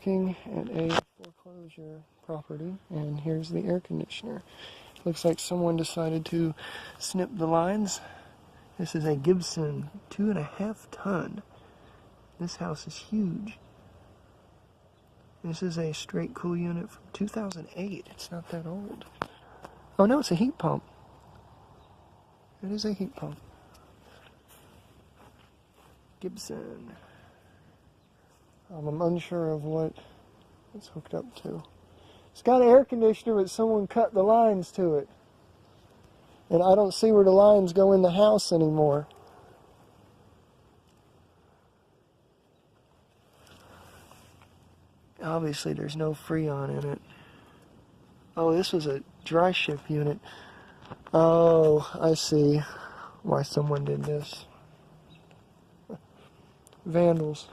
looking at a foreclosure property, and here's the air conditioner. Looks like someone decided to snip the lines. This is a Gibson 2.5 ton. This house is huge. This is a straight cool unit from 2008. It's not that old. Oh no, it's a heat pump. It is a heat pump. Gibson. I'm unsure of what it's hooked up to. It's got an air conditioner, but someone cut the lines to it. And I don't see where the lines go in the house anymore. Obviously, there's no Freon in it. Oh, this was a dry ship unit. Oh, I see why someone did this. Vandals.